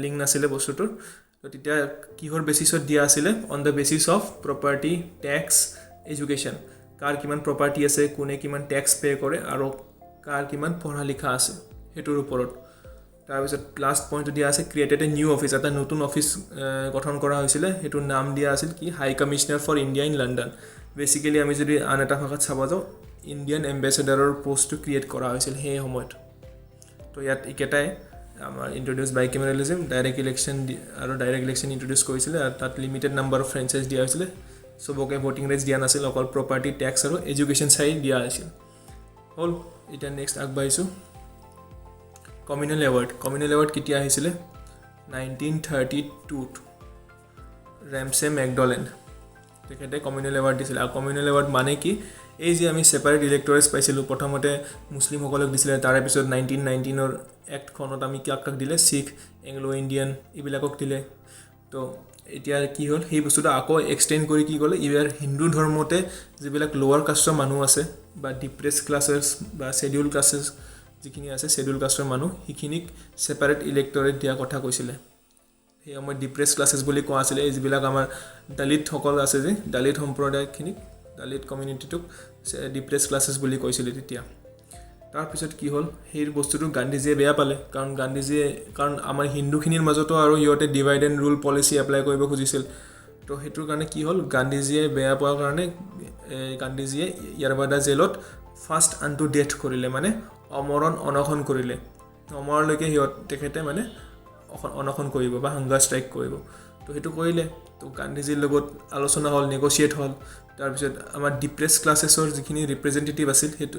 A: লিংক নাছিলে বস্তুটোৰ। তো তেতিয়া কিহৰ বেচিছত দিয়া আছিলে, on the basis of property, tax, education. কাৰ কিমান প্ৰপাৰ্টি আছে, কোনে কিমান টেক্স পে' কৰে, আৰু কাৰ কিমান পঢ়া লিখা আছে, সেইটোৰ ওপৰত। তাৰপিছত লাষ্ট পইণ্টটো দিয়া আছে, ক্ৰিয়েটেড এ নিউ অফিচ, এটা নতুন অফিচ গঠন কৰা হৈছিলে। সেইটোৰ নাম দিয়া আছিল কি, high commissioner for India in London. Basically আমি যদি আন এটা ভাষাত চাব যাওঁ, ইণ্ডিয়ান এম্বেচেডাৰৰ পষ্টটো ক্ৰিয়েট কৰা হৈছিল সেই সময়ত। তো ইয়াত এইকেইটাই আমাৰ ইণ্ট্ৰডিউচ বাইকেমেৰেলিজিম, ডাইৰেক্ট ইলেকশ্যন আৰু ডাইৰেক্ট ইলেকশ্যন ইণ্ট্ৰডিউচ কৰিছিলে। আৰু তাত লিমিটেড নাম্বাৰ অফ ফ্ৰেঞ্চাইজ দিয়া হৈছিলে, চবকে ভোটিং ৰাইটছ দিয়া নাছিল, অকল প্ৰপাৰ্টি, টেক্স আৰু এডুকেশ্যন চাই দিয়া হৈছিল। হ'ল, এতিয়া নেক্সট আগবাঢ়িছোঁ। Communal award. কমিউনেল এৱাৰ্ড কেতিয়া আহিছিলে, 1932ত ৰেমছে মেকডলেণ্ড তেখেতে কমিউনেল এৱাৰ্ড দিছিলে। আৰু কমিউনেল এৱাৰ্ড মানে কি, এই যে আমি ছেপাৰেট ইলেক্টৰেটছ পাইছিলোঁ, প্ৰথমতে মুছলিমসকলক দিছিলে, তাৰে পিছত 1919ৰ এক্টখনত আমি কাক কাক দিলে, শিখ, এংলো ইণ্ডিয়ান এইবিলাকক দিলে। তো এতিয়া কি হ'ল, সেই বস্তুটো আকৌ এক্সটেণ্ড কৰি কি ক'লে, ইয়াৰ হিন্দু ধৰ্মতে যিবিলাক লোৱাৰ কাষ্টৰ মানুহ আছে, বা ডিপ্ৰেছ ক্লাছেছ বা শ্বেডিউল ক্লাছেছ যিখিনি আছে, শ্বেডিউল কাষ্টৰ মানুহ, সেইখিনিক ছেপাৰেট ইলেক্টৰেট দিয়াৰ কথা কৈছিলে। সেই সময়ত ডিপ্ৰেছ ক্লাছেছ বুলি কোৱা আছিলে, এই যিবিলাক আমাৰ দলিতসকল আছে যে, দলিত সম্প্ৰদায়খিনিক, দলিত কমিউনিটিটোক ডিপ্ৰেছ ক্লাছেছ বুলি কৈছিলে তেতিয়া। তাৰপিছত কি হ'ল, সেই বস্তুটো গান্ধীজীয়ে বেয়া পালে, কাৰণ আমাৰ হিন্দুখিনিৰ মাজতো আৰু সিহঁতে divide and rule policy apply কৰিব খুজিছিল। তো সেইটোৰ কাৰণে কি হ'ল, গান্ধীজীয়ে বেয়া পোৱাৰ কাৰণে গান্ধীজীয়ে য়াৰবাদা জেলত ফাৰ্ষ্ট আনটু ডেথ কৰিলে, মানে অমৰণ অনশন কৰিলে। অমৰলৈকে তেখেতে মানে অনশন কৰিব বা হাংগাৰ ষ্ট্ৰাইক কৰিব। তো সেইটো কৰিলে। তো গান্ধীজীৰ লগত আলোচনা হ'ল, নেগচিয়েট হ'ল। তাৰপিছত আমাৰ ডিপ্ৰেছ ক্লাছেছৰ যিখিনি ৰিপ্ৰেজেণ্টেটিভ আছিল, সেইটো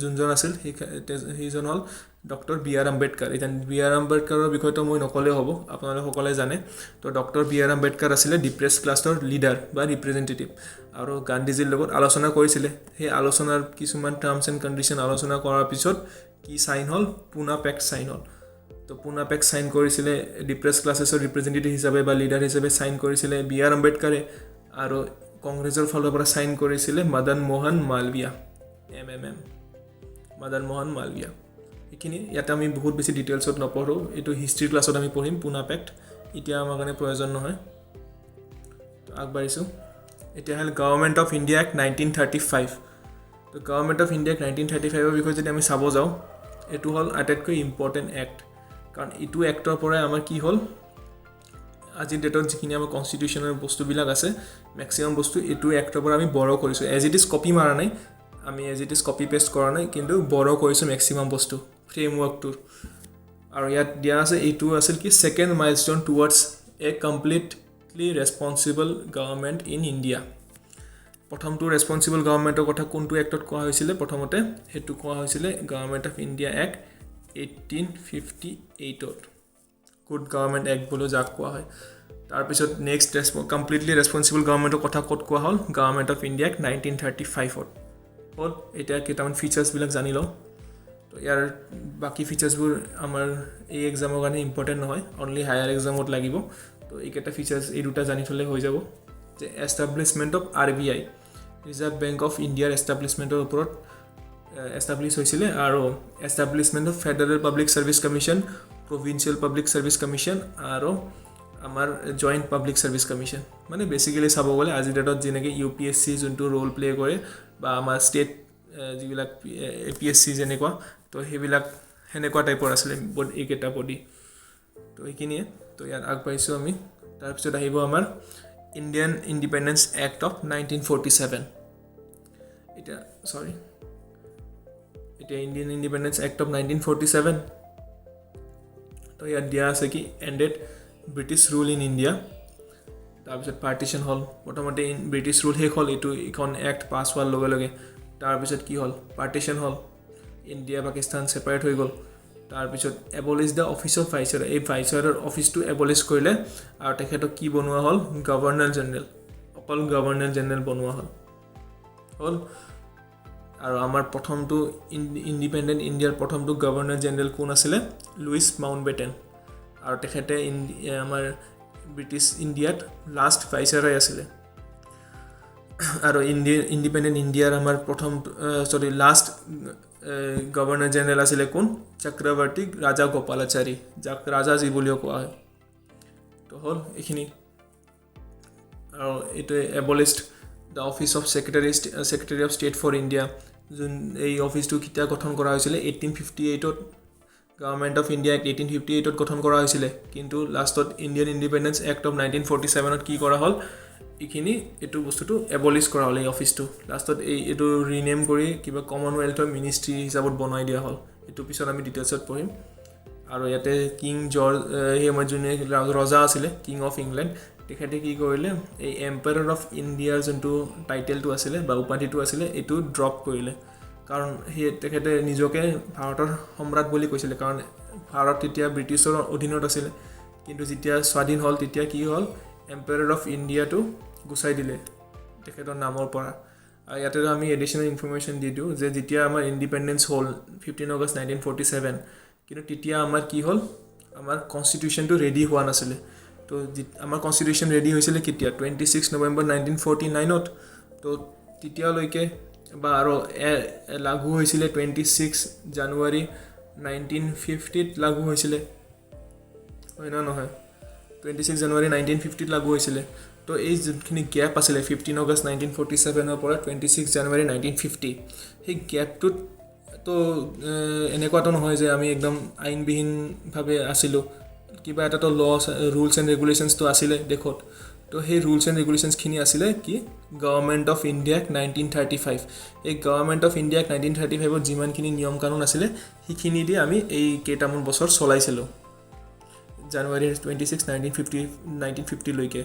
A: যোনজন আছিল, সেইজন হ'ল ডক্টৰ B.R. আম্বেদকাৰ। এতিয়া B.R. আম্বেদকাৰৰ বিষয়টো মই নক'লেও হ'ব, আপোনালোকে সকলোৱে জানে। তো ডক্টৰ B.R. আম্বেদকাৰ আছিলে ডিপ্ৰেছ ক্লাছৰ লিডাৰ বা ৰিপ্ৰেজেণ্টেটিভ, আৰু গান্ধীজীৰ লগত আলোচনা কৰিছিলে। সেই আলোচনাৰ কিছুমান টাৰ্মছ এণ্ড কণ্ডিশ্যন আলোচনা কৰাৰ পিছত কি চাইন হ'ল, পুনা পেক্ট চাইন হ'ল। তো পুনা পেক্ট চাইন কৰিছিলে ডিপ্ৰেছ ক্লাছেছৰ ৰিপ্ৰেজেণ্টেটিভ হিচাপে বা লিডাৰ হিচাপে চাইন কৰিছিলে B.R. আম্বেদকাৰে, আৰু কংগ্ৰেছৰ ফালৰ পৰা চাইন কৰিছিলে মদন মোহন মালৱিয়া, MMM, মদন মোহন মালৱিয়া। এইখিনি ইয়াতে আমি বহুত বেছি ডিটেইলছত নপঢ়োঁ, এইটো হিষ্ট্ৰী ক্লাছত আমি পঢ়িম পুনা পেক্ট, এতিয়া আমাৰ কাৰণে প্ৰয়োজন নহয়। আগবাঢ়িছোঁ। এতিয়া হ'ল গভৰ্ণমেণ্ট অফ ইণ্ডিয়া এক্ট 1935। তো গভৰ্ণমেণ্ট অফ ইণ্ডিয়া এক্ট 1935ৰ বিষয়ে যদি আমি চাব যাওঁ, এইটো হ'ল আটাইতকৈ ইম্পৰ্টেণ্ট এক্ট, কাৰণ এইটো এক্টৰ পৰাই আমাৰ কি হ'ল, আজিৰ ডেটত যিখিনি আমাৰ কনষ্টিটিউশ্যনৰ বস্তুবিলাক আছে, মেক্সিমাম বস্তু এইটো এক্টৰ পৰা আমি বৰো কৰিছোঁ। এজ ইট ইজ কপি মাৰা নাই, আমি as it is copy paste কৰা নাই, কিন্তু বৰো কৰিছোঁ মেক্সিমাম বস্তু ফ্ৰেমৱৰ্কটোৰ। আৰু ইয়াত দিয়া আছে এইটো আছিল কি second milestone towards a completely responsible government in India প্ৰথমটো ৰেসপন্সিবল গভৰ্নমেন্টৰ কথা কোনটো এক্টত কোৱা হৈছিল প্ৰথমতে হেতু কোৱা হৈছিল গভৰ্নমেন্ট অফ ইণ্ডিয়া এক্ট 1858ত গুড গভৰ্নমেন্ট এক্ট বলো যাক কোৱা হয় তাৰ পিছত নেক্সট কমপ্লিটলি ৰেসপন্সিবল গভৰ্নমেন্টৰ কথা কত কোৱা হল গভৰ্নমেন্ট অফ ইণ্ডিয়া 1935ত হল এটা কেইটামান ফিচাৰ্স বিলাক জানি লও তো ইয়াৰ বাকি ফিচাৰ্সবোৰ আমাৰ এই এক্সামৰ কাৰণে ইম্পৰ্টেন্ট নহয় অনলি হায়াৰ এক্সামত লাগিব তো এইকেইটা ফিচাৰ্স এই দুটা জানি থলে হৈ যাব যে establishment of RBI reserve bank of ইণ্ডিয়াৰ এস্টাব্লিশমেন্টৰ ওপৰত এস্টাব্লিশ হৈছিল আৰু establishment of federal public service commission provincial public service commission আৰু আমাৰ জয়েন্ট পাব্লিক সাৰ্ভিস কমিশন মানে বেসিক্যালি চাব গলে আজি ডেটত যেনেকে ইউপিএসসি যোনটো ৰোল প্লে কৰে বা আমাৰ ষ্টেট যিবিলাক এপিএসসি যেনেকুৱা তো হেবিলাক হেনেকুৱা টাইপৰ আছিল এইকেইটা বডি তো এইখিনিয়ে তো ইয়াত আগবাইছো আমি তাৰ পিছত আহিব আমাৰ ইণ্ডিয়ান ইন্ডিপেন্ডেন্স এক্ট অফ 1947 এটা ইণ্ডিয়ান ইন্ডিপেন্ডেন্স এক্ট অফ 1947 তো ইয়াত দিয়া আছে কি ended British rule in India তাৰপিছত পাৰ্টিশন হল প্ৰথমতে ব্ৰিটিছ ৰুল শেষ হল এইটো ইখন এক্ট পাছ হোৱাৰ লগে লগে তাৰপিছত কি হল পাৰ্টিশন হল ইণ্ডিয়া পাকিস্তান সেপাৰেট হৈ গল তাৰপিছত এবলিশ দ্য অফিস অফ ভাইসৰয় এই ভাইসৰয়ৰ অফিসটো এবলিশ কৰিলে আৰু তেখেতক কি বনোৱা হল গভৰ্ণৰ জেনেৰেল অকল গভৰ্ণৰ জেনেৰেল বনোৱা হল আৰু আমাৰ প্ৰথমটো ইন্ডিপেন্ডেন্ট ইণ্ডিয়াৰ প্ৰথমটো গভৰ্ণৰ জেনেৰেল কোন আছিল লুইস মাউণ্টবেটেন আৰু তেখেতে আমাৰ ব্ৰিটিছ ইণ্ডিয়াত লাষ্ট ভাইসৰয় আছিল আৰু ইন্ডিপেন্ডেন্ট ইণ্ডিয়াৰ আমাৰ প্ৰথম লাষ্ট গভৰ্ণৰ জেনেৰেল আছিল কোন চক্ৰৱৰ্তী ৰাজা গোপালাচাৰী যাক ৰাজাজী বুলিও কোৱা হয় তো হল এইখিনি আৰু এইটো abolished the office of secretary of state for India যোন এই অফিসটো কিটা গঠন কৰা হৈছিল 1858ত গভৰ্নমেন্ট অফ ইণ্ডিয়া 1858ত গঠন কৰা হৈছিল কিন্তু লাষ্টত ইণ্ডিয়ান ইন্ডিপেন্ডেন্স এক্ট অফ 1947ত কি কৰা হল ইখিনি এটো বস্তুটো এবলিশ কৰা হল এই অফিসটো লাষ্টত এইটো ৰিনেম কৰি কিবা কমনৱেলথৰ মিনিষ্ট্ৰি হিচাপত বনাই দিয়া হল এটো পিছত আমি ডিটেইলছত পঢ়িম আৰু ইয়াতে কিং জৰ্জ হেমজুনে ৰজা আছিল কিং অফ ইংল্যান্ড তেখেতে কি কৰিলে এই এম্পায়াৰ অফ ইণ্ডিয়াৰ যোনটো টাইটেলটো আছিল বা উপাধিটো আছিল এটো ড্ৰপ কৰিলে কাৰণ হে তেখেতে নিজকে ভাৰতৰ সম্ৰাট বুলি কৈছিল কাৰণ ভাৰত তেতিয়া ব্ৰিটিছৰ অধীনত আছিল কিন্তু যেতিয়া স্বাধীন হল তেতিয়া কি হল এম্পায়াৰ অফ ইণ্ডিয়াটো গুছাই দিলে তেখেতৰ নামৰ পৰা আৰু ইয়াতে আমি এডিশনাল ইনফৰমেশন দি দিও যে যেতিয়া আমাৰ ইন্ডিপেন্ডেন্স হল 15 আগষ্ট 1947 কিন্তু তেতিয়া আমাৰ কি হল আমাৰ কনস্টিটিউশনটো ৰেডি হোৱা নাছিল তো আমাৰ কনস্টিটিউশন ৰেডি হৈছিল কেতিয়া 26 নৱেম্বৰ 1949ত তো তেতিয়ালৈকে বা আৰু লাগু হৈছিল 26 জানুৱাৰী 1950ত লাগু হৈছিল হয় না নহয় 26 জানুৱাৰী 1950ত লাগু হৈছিল তো এই যিখিনি গ্যাপ আছিল 15 আগষ্ট 1947 ৰ পৰা 26 জানুৱাৰী 1950 এই গ্যাপটোত তো এনেকুৱাটো নহয় যে আমি একদম আইনবিহীন ভাবে আছিল কিবা এটা তো লস রুলস এন্ড রেগুলেশনস তো আসিলে দেখত তো সেই রুলস এন্ড রেগুলেশনস খিনি আসিলে কি গভর্নমেন্ট অফ ইন্ডিয়া 1935 এই গভর্নমেন্ট অফ ইন্ডিয়া 1935 ৰ যিমান খিনি নিয়ম কানুন আসিলে হিখিনি দি আমি এই কেইটামান বছৰ চলাইছিল জানুৱাৰী 26 1950 লৈকে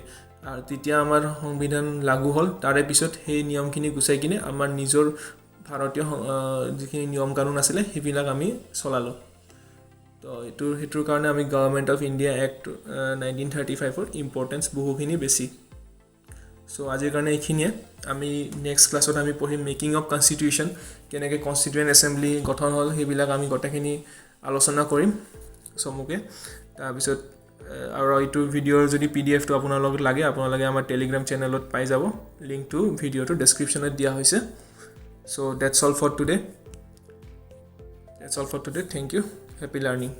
A: আৰু তেতিয়া আমাৰ সংবিধান লাগু হল তাৰে পিছত সেই নিয়মখিনি গুছাই কিনে আমাৰ নিজৰ ভাৰতীয় যিখিনি নিয়ম কানুন আসিলে হিবিলাক আমি চলালো তো হেতুৰ কাৰণে আমি গভৰ্নমেন্ট অফ ইণ্ডিয়া এক্ট 1935 ৰ ইম্পৰ্টেন্স বহুখিনি বেছি সো আজিৰ কাৰণে এইখিনিয়ে আমি নেক্সট ক্লাছত আমি পঢ়িম মেকিং অফ কনস্টিটিউশন কেনেকৈ কনস্টিটিউয়েন্ট এসেম্বলি গঠন হল হেবিলাক আমি গটেখিনি আলোচনা কৰিম সমুকে তাৰ পিছত আৰু এইটো ভিডিওৰ যদি পিডিএফ টো আপোনাৰ লগত লাগে আপোনালোকে আমাৰ টেলিগ্ৰাম চেনেলত পাই যাব লিংক টু ভিডিওটো ডেসক্ৰিপচনত দিয়া হৈছে so that's all for today thank you happy learning